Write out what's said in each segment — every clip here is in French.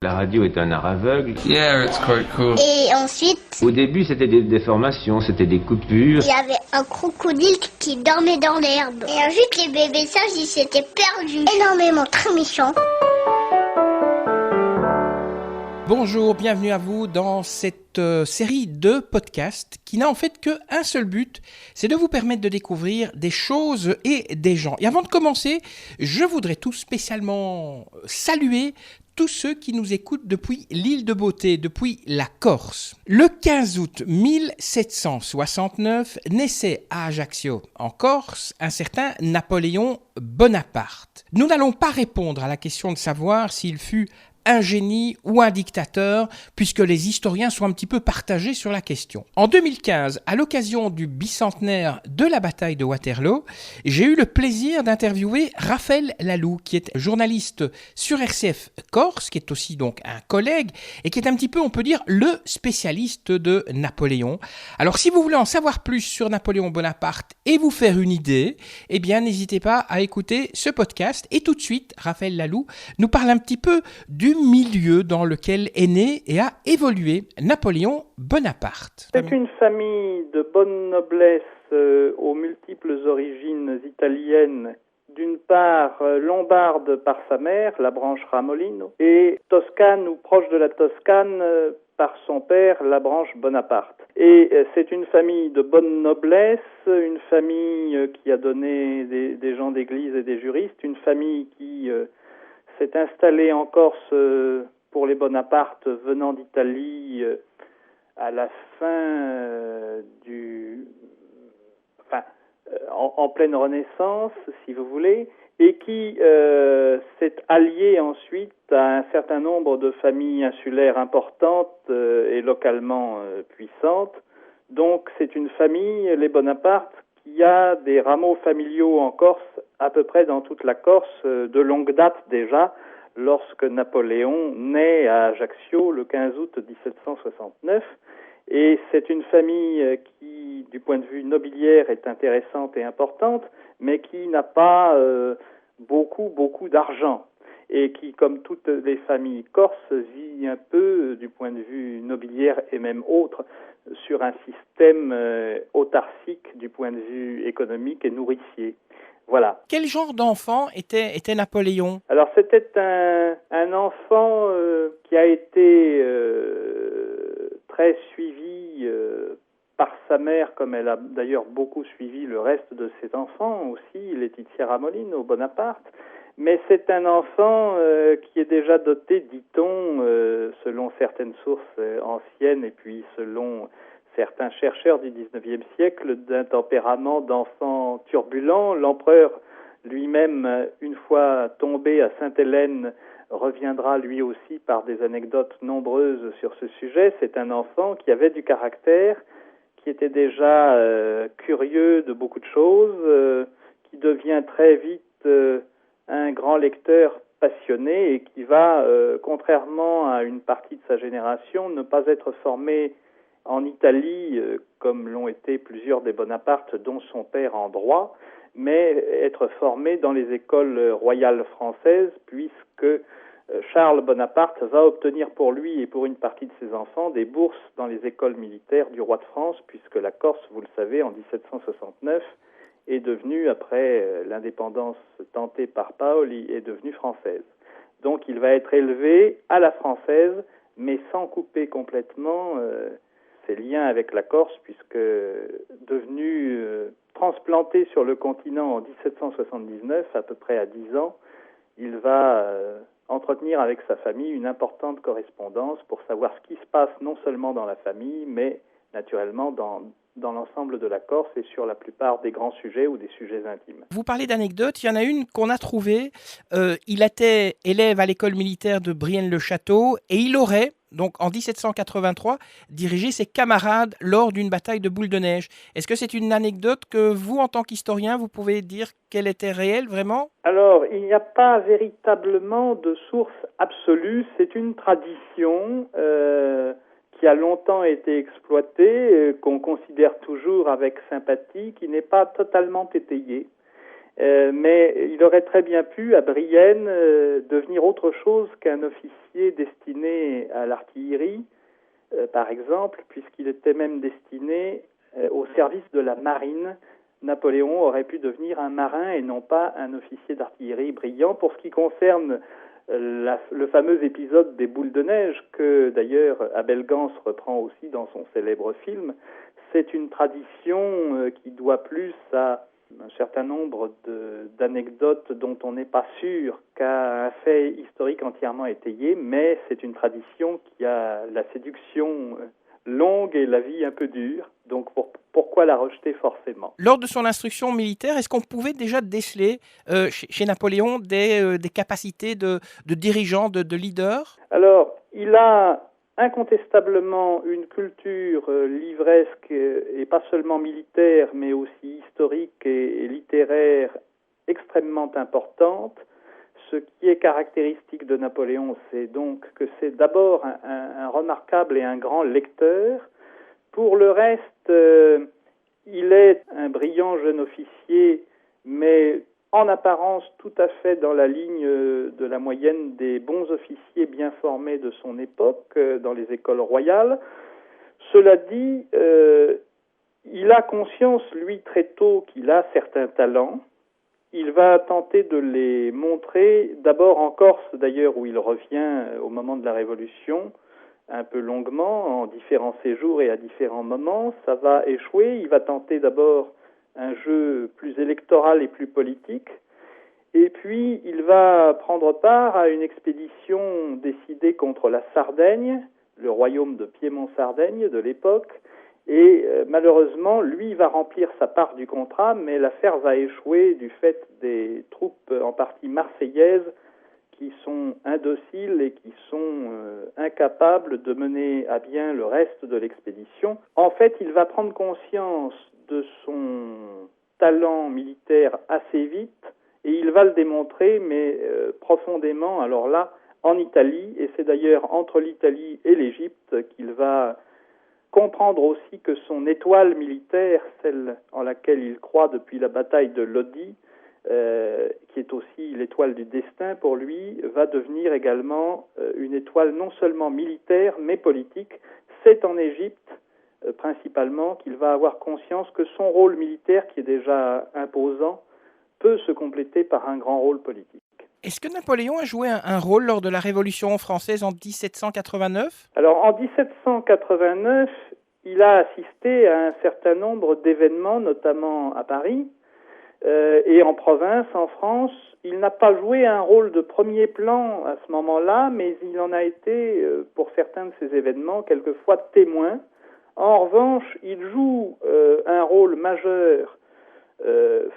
La radio est un art aveugle. Yeah, it's quite cool. Et ensuite, Au début, c'était des déformations, c'était des coupures. il y avait un crocodile qui dormait dans l'herbe. Et ensuite, les bébés sages, ils s'étaient perdus. Énormément, très méchants. Bonjour, bienvenue à vous dans cette série de podcasts qui n'a en fait qu'un seul but, c'est de vous permettre de découvrir des choses et des gens. Et avant de commencer, je voudrais tout spécialement saluer tous ceux qui nous écoutent depuis l'île de Beauté, depuis la Corse. Le 15 août 1769 naissait à Ajaccio, en Corse, un certain Napoléon Bonaparte. Nous n'allons pas répondre à la question de savoir s'il fut un génie ou un dictateur, puisque les historiens sont un petit peu partagés sur la question. En 2015, à l'occasion du bicentenaire de la bataille de Waterloo, j'ai eu le plaisir d'interviewer Raphaël Laloux, qui est journaliste sur RCF Corse, qui est aussi donc un collègue, et qui est un petit peu, on peut dire, le spécialiste de Napoléon. Alors, si vous voulez en savoir plus sur Napoléon Bonaparte et vous faire une idée, eh bien, n'hésitez pas à écouter ce podcast. Et tout de suite, Raphaël Laloux nous parle un petit peu du milieu dans lequel est né et a évolué Napoléon Bonaparte. C'est une famille de bonne noblesse aux multiples origines italiennes. D'une part, lombarde par sa mère, la branche Ramolino, et toscane ou proche de la Toscane par son père, la branche Bonaparte. Et c'est une famille de bonne noblesse, une famille qui a donné des gens d'église et des juristes, une famille qui s'est installée en Corse pour les Bonaparte venant d'Italie à la fin en pleine Renaissance, si vous voulez, et qui s'est alliée ensuite à un certain nombre de familles insulaires importantes et localement puissantes. Donc c'est une famille, les Bonaparte, qui a des rameaux familiaux en Corse, à peu près dans toute la Corse, de longue date déjà, lorsque Napoléon naît à Ajaccio le 15 août 1769. Et c'est une famille qui, du point de vue nobiliaire, est intéressante et importante, mais qui n'a pas beaucoup d'argent. Et qui, comme toutes les familles corses, vit un peu, du point de vue nobiliaire et même autre, sur un système autarcique du point de vue économique et nourricier. Voilà. Quel genre d'enfant était Napoléon ? Alors c'était un enfant qui a été très suivi par sa mère, comme elle a d'ailleurs beaucoup suivi le reste de ses enfants aussi, Laetitia Ramolino Bonaparte. Mais c'est un enfant qui est déjà doté, dit-on, selon certaines sources anciennes et puis selon certains chercheurs du XIXe siècle, d'un tempérament d'enfant turbulent. L'empereur lui-même, une fois tombé à Sainte-Hélène, reviendra lui aussi par des anecdotes nombreuses sur ce sujet. C'est un enfant qui avait du caractère, qui était déjà curieux de beaucoup de choses, qui devient très vite un grand lecteur passionné et qui va, contrairement à une partie de sa génération, ne pas être formé en Italie, comme l'ont été plusieurs des Bonaparte, dont son père en droit, mais être formé dans les écoles royales françaises, puisque Charles Bonaparte va obtenir pour lui et pour une partie de ses enfants des bourses dans les écoles militaires du roi de France, puisque la Corse, vous le savez, en 1769, est devenue, après l'indépendance tentée par Paoli, est devenue française. Donc il va être élevé à la française, mais sans couper complètement ses liens avec la Corse, puisque devenu transplanté sur le continent en 1779, à peu près à 10 ans, il va entretenir avec sa famille une importante correspondance pour savoir ce qui se passe non seulement dans la famille, mais naturellement dans l'ensemble de la Corse et sur la plupart des grands sujets ou des sujets intimes. Vous parlez d'anecdotes, il y en a une qu'on a trouvée. Il était élève à l'école militaire de Brienne-le-Château et il aurait, donc en 1783, dirigé ses camarades lors d'une bataille de boules de neige. Est-ce que c'est une anecdote que vous, en tant qu'historien, vous pouvez dire qu'elle était réelle, vraiment ? Alors, il n'y a pas véritablement de source absolue, c'est une tradition qui a longtemps été exploitée, qu'on considère toujours avec sympathie, qui n'est pas totalement étayée. Mais il aurait très bien pu, à Brienne, devenir autre chose qu'un officier destiné à l'artillerie, par exemple, puisqu'il était même destiné au service de la marine. Napoléon aurait pu devenir un marin et non pas un officier d'artillerie brillant. Pour ce qui concerne le fameux épisode des boules de neige, que d'ailleurs Abel Gance reprend aussi dans son célèbre film, c'est une tradition qui doit plus à un certain nombre d'anecdotes dont on n'est pas sûr qu'à un fait historique entièrement étayé, mais c'est une tradition qui a la séduction longue et la vie un peu dure. Donc pourquoi la rejeter forcément ? Lors de son instruction militaire, est-ce qu'on pouvait déjà déceler chez Napoléon des capacités de dirigeant, de leader ? Alors, il a incontestablement une culture livresque et pas seulement militaire, mais aussi historique et littéraire extrêmement importante. Ce qui est caractéristique de Napoléon, c'est donc que c'est d'abord un remarquable et un grand lecteur. Pour le reste, il est un brillant jeune officier, mais en apparence tout à fait dans la ligne de la moyenne des bons officiers bien formés de son époque, dans les écoles royales. Cela dit, il a conscience, lui, très tôt, qu'il a certains talents. Il va tenter de les montrer, d'abord en Corse, d'ailleurs, où il revient au moment de la Révolution, un peu longuement, en différents séjours et à différents moments. Ça va échouer. Il va tenter d'abord un jeu plus électoral et plus politique. Et puis, il va prendre part à une expédition décidée contre la Sardaigne, le royaume de Piémont-Sardaigne de l'époque. Et malheureusement, lui va remplir sa part du contrat, mais l'affaire va échouer du fait des troupes en partie marseillaises qui sont indociles et qui sont incapables de mener à bien le reste de l'expédition. En fait, il va prendre conscience de son talent militaire assez vite et il va le démontrer, mais profondément, alors là, en Italie, et c'est d'ailleurs entre l'Italie et l'Égypte qu'il va comprendre aussi que son étoile militaire, celle en laquelle il croit depuis la bataille de Lodi, qui est aussi l'étoile du destin pour lui, va devenir également une étoile non seulement militaire, mais politique. C'est en Égypte, principalement, qu'il va avoir conscience que son rôle militaire, qui est déjà imposant, peut se compléter par un grand rôle politique. Est-ce que Napoléon a joué un rôle lors de la Révolution française en 1789 ? Alors, en 1789, il a assisté à un certain nombre d'événements, notamment à Paris, et en province, en France. Il n'a pas joué un rôle de premier plan à ce moment-là, mais il en a été, pour certains de ces événements, quelquefois témoin. En revanche, il joue un rôle majeur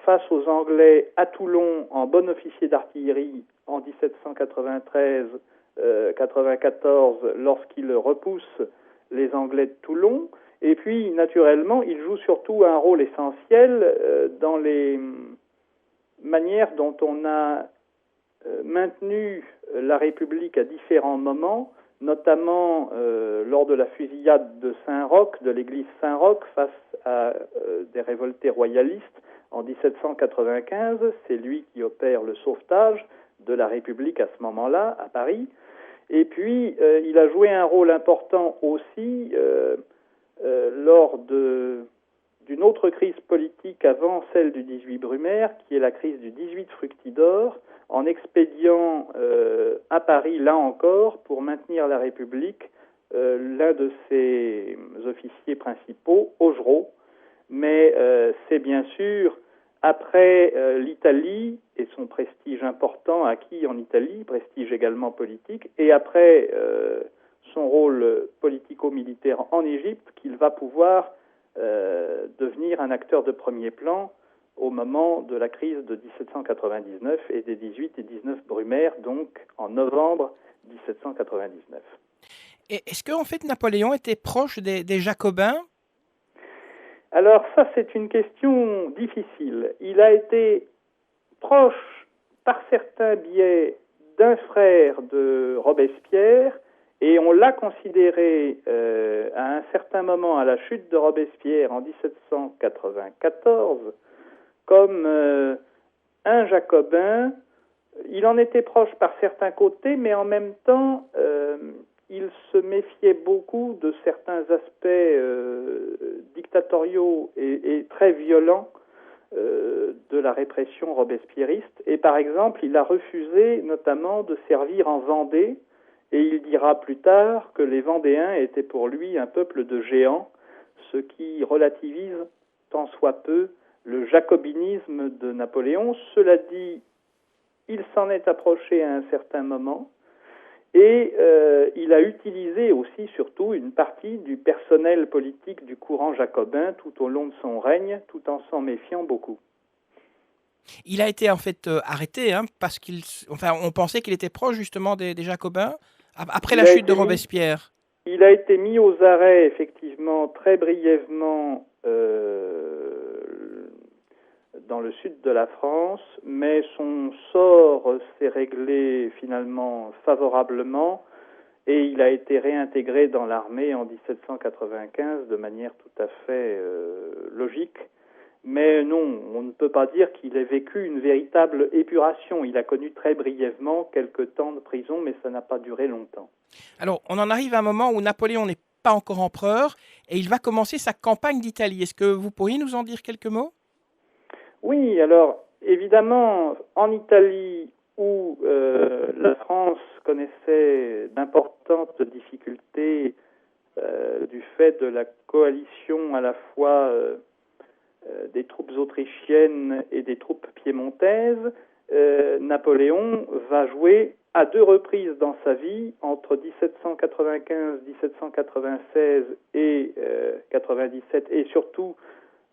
face aux Anglais à Toulon en bon officier d'artillerie en 1793-94 lorsqu'il repousse les Anglais de Toulon. Et puis, naturellement, il joue surtout un rôle essentiel dans les manières dont on a maintenu la République à différents moments, notamment lors de la fusillade de Saint-Roch, de l'église Saint-Roch, face à des révoltés royalistes en 1795. C'est lui qui opère le sauvetage de la République à ce moment-là, à Paris. Et puis, il a joué un rôle important aussi lors d'une autre crise politique avant celle du 18 Brumaire, qui est la crise du 18 Fructidor, en expédiant à Paris, là encore, pour maintenir la République, l'un de ses officiers principaux, Augereau. Mais c'est bien sûr, après l'Italie et son prestige important acquis en Italie, prestige également politique, et après son rôle politico-militaire en Égypte, qu'il va pouvoir devenir un acteur de premier plan au moment de la crise de 1799 et des 18 et 19 Brumaire, donc en novembre 1799. Et est-ce qu'en fait Napoléon était proche des Jacobins ? Alors ça, c'est une question difficile. Il a été proche, par certains biais, d'un frère de Robespierre, et on l'a considéré à un certain moment, à la chute de Robespierre en 1794, comme un jacobin. Il en était proche par certains côtés, mais en même temps, il se méfiait beaucoup de certains aspects dictatoriaux et très violents de la répression robespierriste. Et par exemple, il a refusé notamment de servir en Vendée, et il dira plus tard que les Vendéens étaient pour lui un peuple de géants, ce qui relativise tant soit peu le jacobinisme de Napoléon. Cela dit, il s'en est approché à un certain moment, et il a utilisé aussi, surtout, une partie du personnel politique du courant jacobin tout au long de son règne, tout en s'en méfiant beaucoup. Il a été en fait arrêté, parce on pensait qu'il était proche justement des Jacobins, après la chute de Robespierre. Il a été mis aux arrêts, effectivement, très brièvement dans le sud de la France, mais son sort s'est réglé finalement favorablement et il a été réintégré dans l'armée en 1795 de manière tout à fait logique. Mais non, on ne peut pas dire qu'il ait vécu une véritable épuration. Il a connu très brièvement quelques temps de prison, mais ça n'a pas duré longtemps. Alors, on en arrive à un moment où Napoléon n'est pas encore empereur et il va commencer sa campagne d'Italie. Est-ce que vous pourriez nous en dire quelques mots ? Oui, alors évidemment, en Italie, où la France connaissait d'importantes difficultés du fait de la coalition à la fois des troupes autrichiennes et des troupes piémontaises, Napoléon va jouer à deux reprises dans sa vie, entre 1795, 1796 et 97, et surtout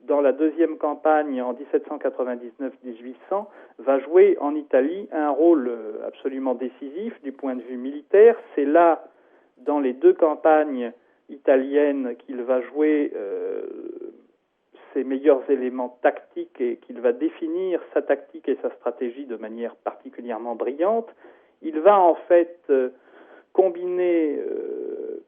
dans la deuxième campagne en 1799-1800, va jouer en Italie un rôle absolument décisif du point de vue militaire. C'est là, dans les deux campagnes italiennes, qu'il va jouer ses meilleurs éléments tactiques et qu'il va définir sa tactique et sa stratégie de manière particulièrement brillante. Il va en fait combiner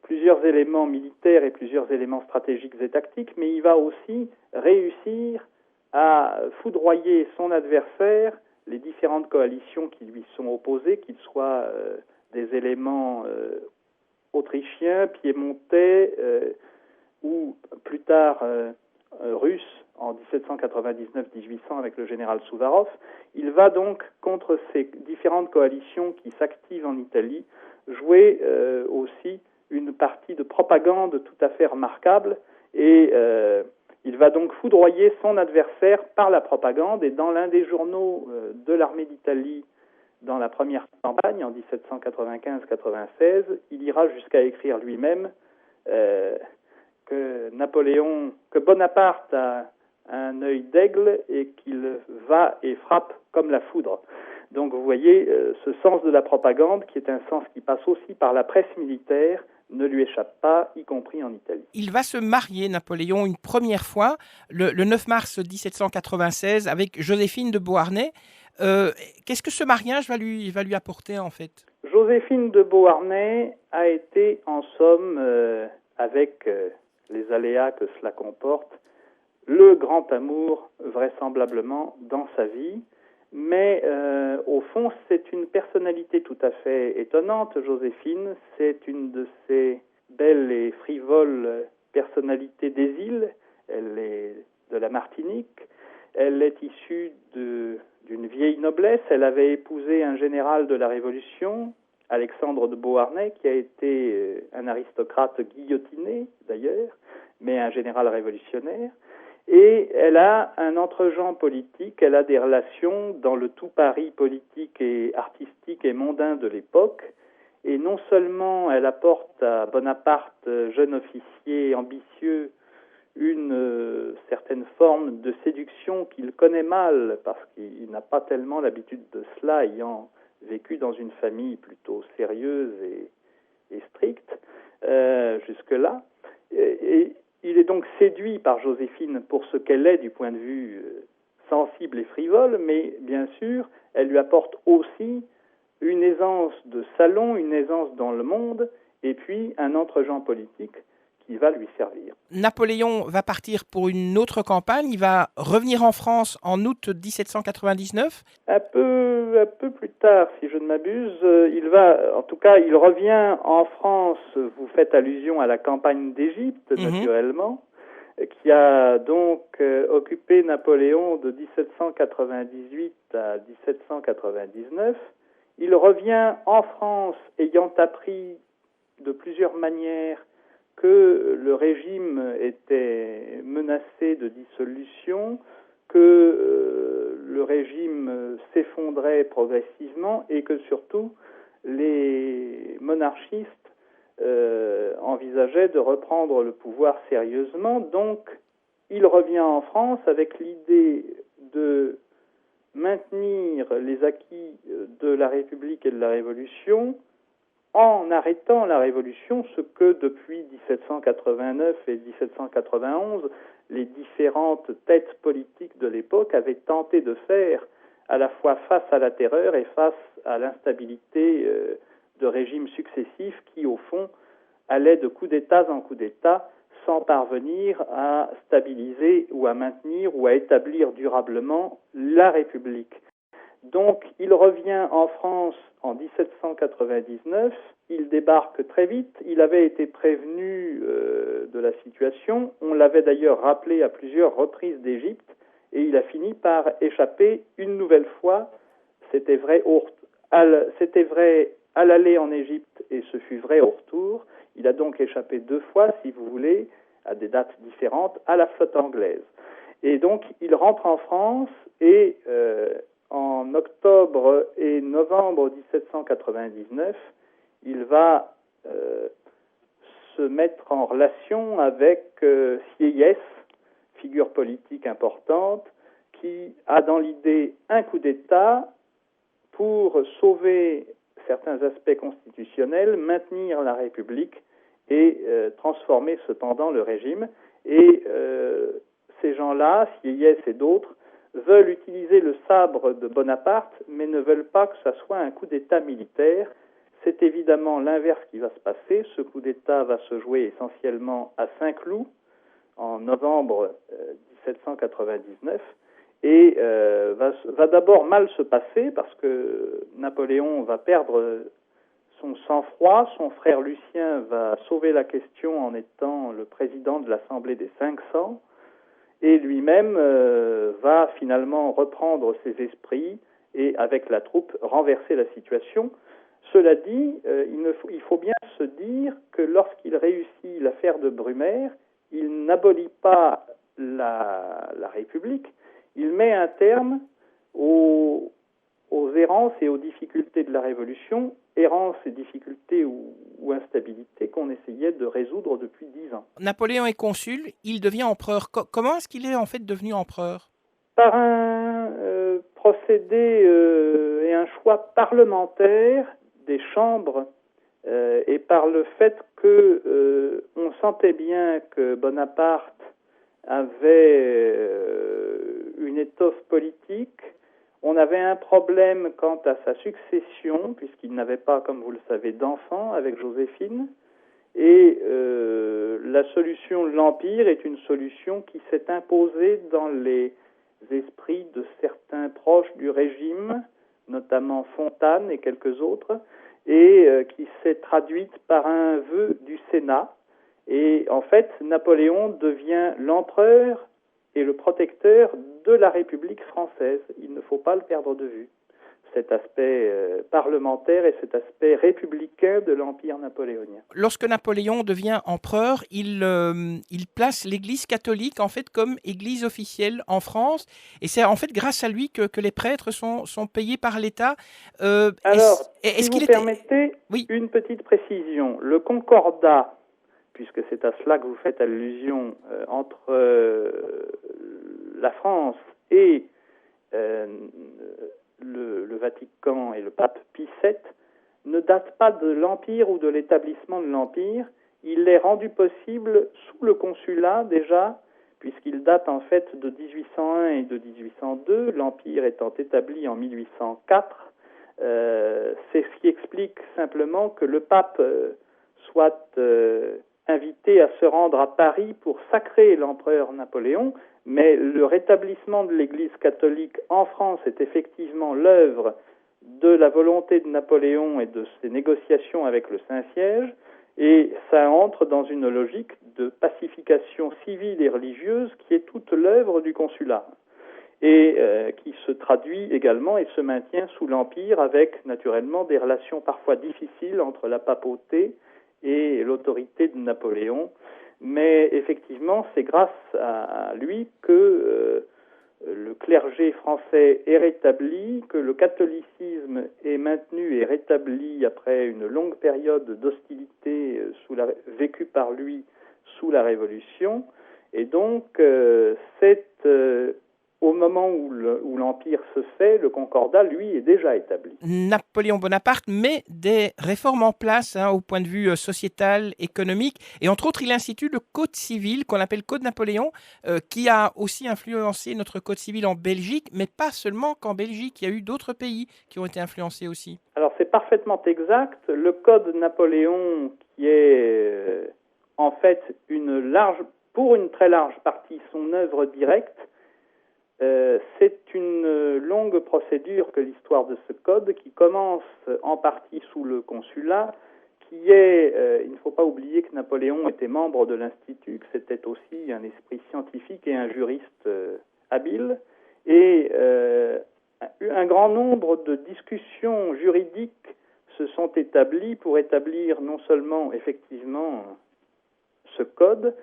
plusieurs éléments militaires et plusieurs éléments stratégiques et tactiques, mais il va aussi réussir à foudroyer son adversaire, les différentes coalitions qui lui sont opposées, qu'ils soient des éléments autrichiens, piémontais ou plus tard russes en 1799-1800 avec le général Souvarov. Il va donc, contre ces différentes coalitions qui s'activent en Italie, jouer aussi une partie de propagande tout à fait remarquable et il va donc foudroyer son adversaire par la propagande. Et dans l'un des journaux de l'armée d'Italie dans la première campagne en 1795-96, il ira jusqu'à écrire lui-même que Bonaparte a un œil d'aigle et qu'il va et frappe comme la foudre. Donc vous voyez, ce sens de la propagande, qui est un sens qui passe aussi par la presse militaire, ne lui échappe pas, y compris en Italie. Il va se marier, Napoléon, une première fois, le 9 mars 1796, avec Joséphine de Beauharnais. Qu'est-ce que ce mariage va lui apporter, en fait ? Joséphine de Beauharnais a été, en somme, avec les aléas que cela comporte, le grand amour, vraisemblablement, dans sa vie. Mais au fond, c'est une personnalité tout à fait étonnante, Joséphine. C'est une de ces belles et frivoles personnalités des îles. Elle est de la Martinique. Elle est issue d'une vieille noblesse. Elle avait épousé un général de la Révolution, Alexandre de Beauharnais, qui a été un aristocrate guillotiné, d'ailleurs, mais un général révolutionnaire. Et elle a un entre-genre politique, elle a des relations dans le tout Paris politique et artistique et mondain de l'époque. Et non seulement elle apporte à Bonaparte, jeune officier ambitieux, une certaine forme de séduction qu'il connaît mal, parce qu'il n'a pas tellement l'habitude de cela, ayant vécu dans une famille plutôt sérieuse et stricte jusque-là. Et il est donc séduit par Joséphine pour ce qu'elle est du point de vue sensible et frivole, mais bien sûr, elle lui apporte aussi une aisance de salon, une aisance dans le monde, et puis un entre-genre politique qui va lui servir. Napoléon va partir pour une autre campagne, il va revenir en France en août 1799. Un peu plus tard, si je ne m'abuse, il revient en France. Vous faites allusion à la campagne d'Égypte, naturellement, qui a donc occupé Napoléon de 1798 à 1799. Il revient en France ayant appris de plusieurs manières que le régime était menacé de dissolution, que le régime s'effondrait progressivement et que surtout les monarchistes envisageaient de reprendre le pouvoir sérieusement. Donc, il revient en France avec l'idée de maintenir les acquis de la République et de la Révolution en arrêtant la Révolution, ce que depuis 1789 et 1791, les différentes têtes politiques de l'époque avaient tenté de faire, à la fois face à la terreur et face à l'instabilité de régimes successifs qui, au fond, allaient de coup d'État en coup d'État sans parvenir à stabiliser ou à maintenir ou à établir durablement la République. Donc, il revient en France en 1799, il débarque très vite, il avait été prévenu de la situation, on l'avait d'ailleurs rappelé à plusieurs reprises d'Égypte, et il a fini par échapper une nouvelle fois. C'était vrai à l'aller en Égypte et ce fut vrai au retour. Il a donc échappé 2 fois, si vous voulez, à des dates différentes, à la flotte anglaise. Et donc, il rentre en France et en octobre et novembre 1799, il va se mettre en relation avec Sieyès, figure politique importante, qui a dans l'idée un coup d'État pour sauver certains aspects constitutionnels, maintenir la République et transformer cependant le régime. Et ces gens-là, Sieyès et d'autres, veulent utiliser le sabre de Bonaparte, mais ne veulent pas que ça soit un coup d'État militaire. C'est évidemment l'inverse qui va se passer. Ce coup d'État va se jouer essentiellement à Saint-Cloud, en novembre 1799, et va d'abord mal se passer parce que Napoléon va perdre son sang-froid, son frère Lucien va sauver la question en étant le président de l'Assemblée des 500, et lui-même va finalement reprendre ses esprits et, avec la troupe, renverser la situation. Cela dit, il faut bien se dire que lorsqu'il réussit l'affaire de Brumaire, il n'abolit pas la République, il met un terme aux errances et aux difficultés de la Révolution, errances et difficultés ou instabilités qu'on essayait de résoudre depuis 10 ans. Napoléon est consul, il devient empereur. Comment est-ce qu'il est en fait devenu empereur ? Par un procédé et un choix parlementaire des chambres et par le fait que on sentait bien que Bonaparte avait une étoffe politique. On avait un problème quant à sa succession, puisqu'il n'avait pas, comme vous le savez, d'enfant avec Joséphine. Et la solution de l'Empire est une solution qui s'est imposée dans les esprits de certains proches du régime, notamment Fontane et quelques autres, et qui s'est traduite par un vœu du Sénat. Et en fait, Napoléon devient l'empereur et le protecteur de la République française. Il ne faut pas le perdre de vue, cet aspect parlementaire et cet aspect républicain de l'Empire napoléonien. Lorsque Napoléon devient empereur, il place l'Église catholique en fait comme église officielle en France, et c'est en fait grâce à lui que les prêtres sont payés par l'État. Alors, si vous permettez, oui, une petite précision. Le Concordat, puisque c'est à cela que vous faites allusion, entre la France et le Vatican et le pape Pie VII, ne date pas de l'Empire ou de l'établissement de l'Empire. Il est rendu possible sous le consulat déjà, puisqu'il date en fait de 1801 et de 1802, l'Empire étant établi en 1804. C'est ce qui explique simplement que le pape soit invité à se rendre à Paris pour sacrer l'empereur Napoléon, mais le rétablissement de l'Église catholique en France est effectivement l'œuvre de la volonté de Napoléon et de ses négociations avec le Saint-Siège, et ça entre dans une logique de pacification civile et religieuse qui est toute l'œuvre du consulat, et qui se traduit également et se maintient sous l'Empire avec naturellement des relations parfois difficiles entre la papauté et l'autorité de Napoléon. Mais effectivement, c'est grâce à lui que le clergé français est rétabli, que le catholicisme est maintenu et rétabli après une longue période d'hostilité vécue par lui sous la Révolution. Et donc, c'est au moment où l'Empire se fait, le Concordat, lui, est déjà établi. Napoléon Bonaparte met des réformes en place au point de vue sociétal, économique, et entre autres, il institue le Code civil, qu'on appelle Code Napoléon, qui a aussi influencé notre Code civil en Belgique, mais pas seulement qu'en Belgique, il y a eu d'autres pays qui ont été influencés aussi. Alors, c'est parfaitement exact. Le Code Napoléon, qui est en fait pour une très large partie, son œuvre directe, c'est une longue procédure que l'histoire de ce code, qui commence en partie sous le consulat, qui est, il ne faut pas oublier que Napoléon était membre de l'Institut, que c'était aussi un esprit scientifique et un juriste habile, et un grand nombre de discussions juridiques se sont établies pour établir non seulement effectivement ce code,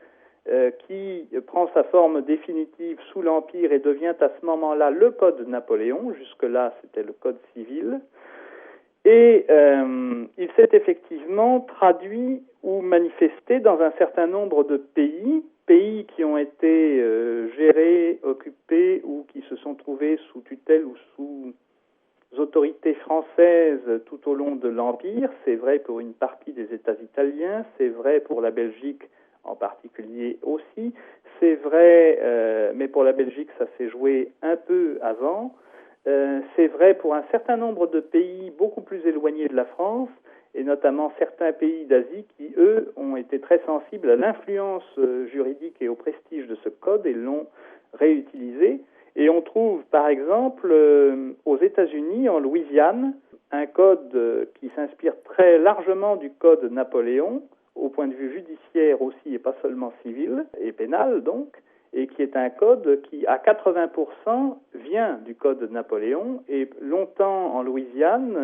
qui prend sa forme définitive sous l'Empire et devient à ce moment-là le Code Napoléon. Jusque-là, c'était le Code civil. Et il s'est effectivement traduit ou manifesté dans un certain nombre de pays qui ont été gérés, occupés ou qui se sont trouvés sous tutelle ou sous autorités françaises tout au long de l'Empire. C'est vrai pour une partie des États italiens, c'est vrai pour la Belgique en particulier aussi. C'est vrai, mais pour la Belgique, ça s'est joué un peu avant. C'est vrai pour un certain nombre de pays beaucoup plus éloignés de la France, et notamment certains pays d'Asie qui, eux, ont été très sensibles à l'influence juridique et au prestige de ce code et l'ont réutilisé. Et on trouve, par exemple, aux États-Unis, en Louisiane, un code qui s'inspire très largement du code Napoléon, au point de vue judiciaire aussi, et pas seulement civil et pénal donc, et qui est un code qui, à 80%, vient du code de Napoléon. Et longtemps, en Louisiane,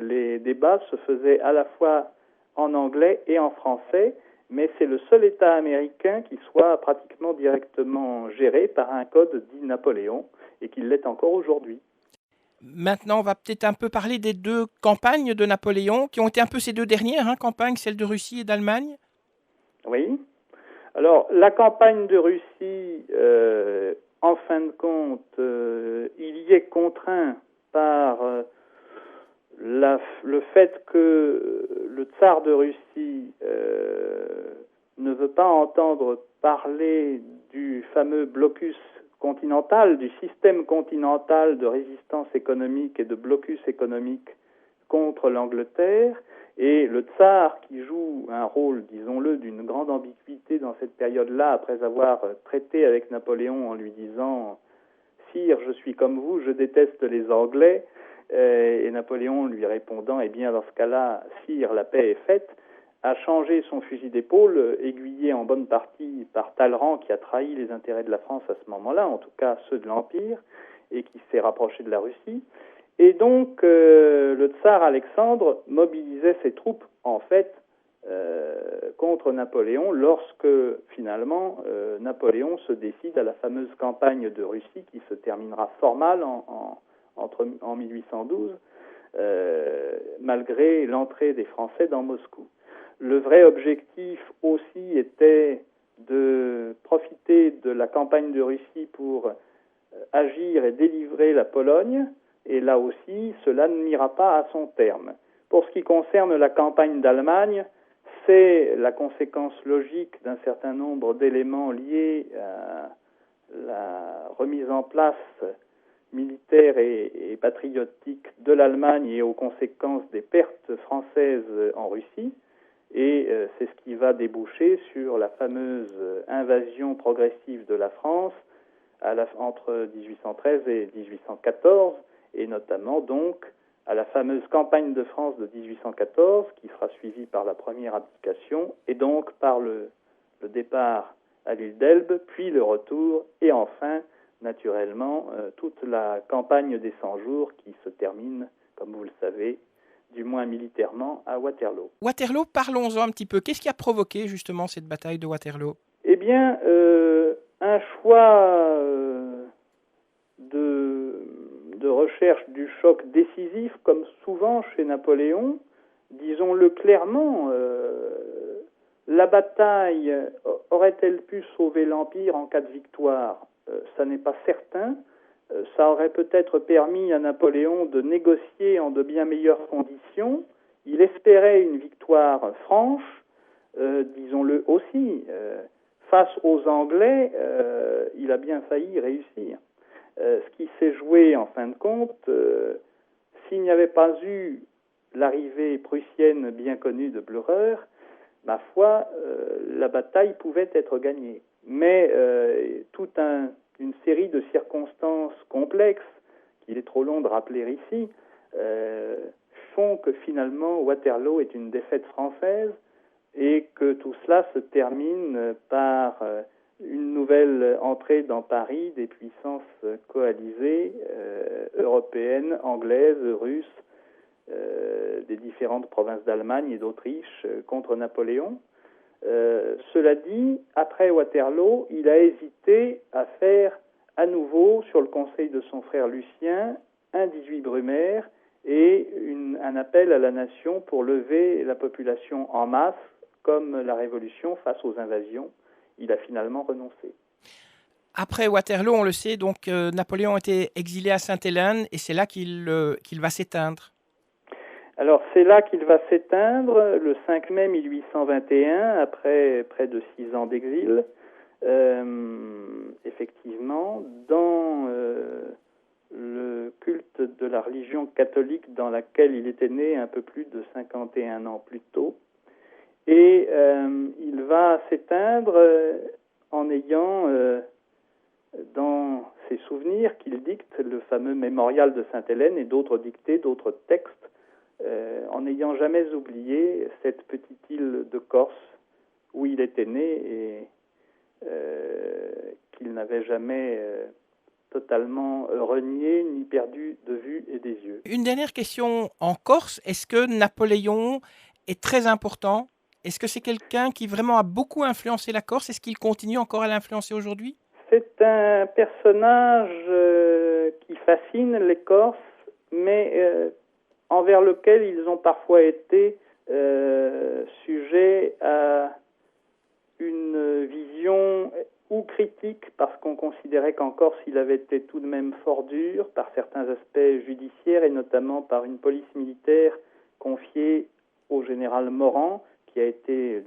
les débats se faisaient à la fois en anglais et en français, mais c'est le seul État américain qui soit pratiquement directement géré par un code dit Napoléon, et qui l'est encore aujourd'hui. Maintenant, on va peut-être un peu parler des deux campagnes de Napoléon, qui ont été un peu ces deux dernières campagnes, celle de Russie et d'Allemagne. Oui. Alors, la campagne de Russie, en fin de compte, il y est contraint par le fait que le tsar de Russie ne veut pas entendre parler du fameux blocus continental, du système continental de résistance économique et de blocus économique contre l'Angleterre, et le tsar, qui joue un rôle, disons-le, d'une grande ambiguïté dans cette période-là, après avoir traité avec Napoléon en lui disant « Sire, je suis comme vous, je déteste les Anglais », et Napoléon lui répondant « Eh bien, dans ce cas-là, sire, la paix est faite », a changé son fusil d'épaule, aiguillé en bonne partie par Talleyrand, qui a trahi les intérêts de la France à ce moment-là, en tout cas ceux de l'Empire, et qui s'est rapproché de la Russie. Et donc, le tsar Alexandre mobilisait ses troupes, en fait, contre Napoléon, lorsque, finalement, Napoléon se décide à la fameuse campagne de Russie, qui se terminera fort mal en 1812, malgré l'entrée des Français dans Moscou. Le vrai objectif aussi était de profiter de la campagne de Russie pour agir et délivrer la Pologne, et là aussi, cela n'ira pas à son terme. Pour ce qui concerne la campagne d'Allemagne, c'est la conséquence logique d'un certain nombre d'éléments liés à la remise en place militaire et patriotique de l'Allemagne et aux conséquences des pertes françaises en Russie. Et c'est ce qui va déboucher sur la fameuse invasion progressive de la France entre 1813 et 1814, et notamment donc à la fameuse campagne de France de 1814, qui sera suivie par la première abdication, et donc par le départ à l'île d'Elbe, puis le retour, et enfin, naturellement, toute la campagne des 100 jours qui se termine, comme vous le savez, du moins militairement, à Waterloo. Waterloo, parlons-en un petit peu. Qu'est-ce qui a provoqué justement cette bataille de Waterloo? Eh bien, un choix de recherche du choc décisif, comme souvent chez Napoléon. Disons-le clairement, la bataille aurait-elle pu sauver l'Empire en cas de victoire? Ça n'est pas certain. Ça aurait peut-être permis à Napoléon de négocier en de bien meilleures conditions. Il espérait une victoire franche, disons-le aussi. Face aux Anglais, il a bien failli réussir. Ce qui s'est joué en fin de compte, s'il n'y avait pas eu l'arrivée prussienne bien connue de Blücher, ma foi, la bataille pouvait être gagnée. Mais toute une série de circonstances complexes, qu'il est trop long de rappeler ici, font que finalement Waterloo est une défaite française et que tout cela se termine par une nouvelle entrée dans Paris des puissances coalisées européennes, anglaises, russes, des différentes provinces d'Allemagne et d'Autriche contre Napoléon. Cela dit, après Waterloo, il a hésité à faire à nouveau, sur le conseil de son frère Lucien, un 18 Brumaire et un appel à la nation pour lever la population en masse, comme la Révolution face aux invasions. Il a finalement renoncé. Après Waterloo, on le sait, donc Napoléon était exilé à Sainte-Hélène et c'est là qu'il va s'éteindre. Alors c'est là qu'il va s'éteindre, le 5 mai 1821, après près de 6 ans d'exil. Effectivement, dans le culte de la religion catholique dans laquelle il était né un peu plus de 51 ans plus tôt. Et il va s'éteindre en ayant dans ses souvenirs qu'il dicte le fameux mémorial de Sainte-Hélène et d'autres dictées, d'autres textes, en n'ayant jamais oublié cette petite île de Corse où il était né et qu'il n'avait jamais totalement renié ni perdu de vue et des yeux. Une dernière question en Corse, est-ce que Napoléon est très important? Est-ce que c'est quelqu'un qui vraiment a beaucoup influencé la Corse? Est-ce qu'il continue encore à l'influencer aujourd'hui? C'est un personnage qui fascine les Corses, mais envers lequel ils ont parfois été sujets à une vision ou critique, parce qu'on considérait qu'en Corse il avait été tout de même fort dur par certains aspects judiciaires et notamment par une police militaire confiée au général Morand, qui a été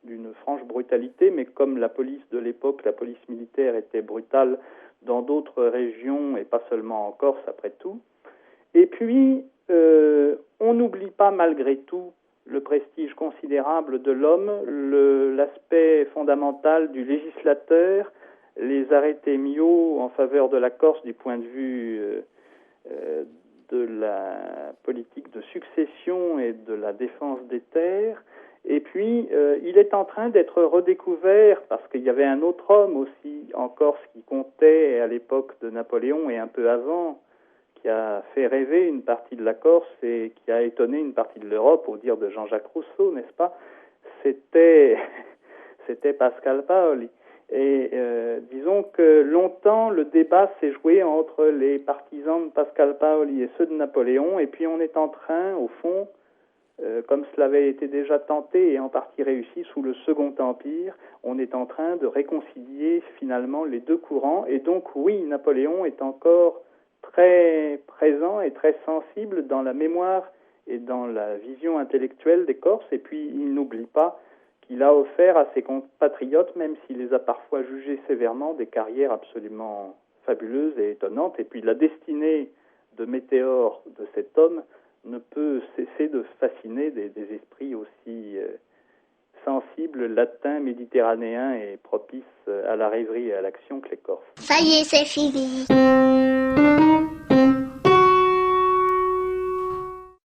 d'une franche brutalité, mais comme la police de l'époque, la police militaire était brutale dans d'autres régions et pas seulement en Corse après tout. Et puis, on n'oublie pas malgré tout le prestige considérable de l'homme, l'aspect fondamental du législateur, les arrêtés Miot en faveur de la Corse du point de vue de la politique de succession et de la défense des terres. Et puis, il est en train d'être redécouvert parce qu'il y avait un autre homme aussi en Corse qui comptait à l'époque de Napoléon et un peu avant, qui a fait rêver une partie de la Corse et qui a étonné une partie de l'Europe, au dire de Jean-Jacques Rousseau, n'est-ce pas? C'était Pascal Paoli. Et disons que longtemps, le débat s'est joué entre les partisans de Pascal Paoli et ceux de Napoléon, et puis on est en train, au fond, comme cela avait été déjà tenté et en partie réussi sous le Second Empire, on est en train de réconcilier finalement les deux courants, et donc oui, Napoléon est encore très présent et très sensible dans la mémoire et dans la vision intellectuelle des Corses, et puis il n'oublie pas qu'il a offert à ses compatriotes, même s'il les a parfois jugés sévèrement, des carrières absolument fabuleuses et étonnantes, et puis la destinée de météore de cet homme ne peut cesser de fasciner des esprits aussi sensibles, latins, méditerranéens et propices à la rêverie et à l'action que les Corses. Ça y est, c'est fini.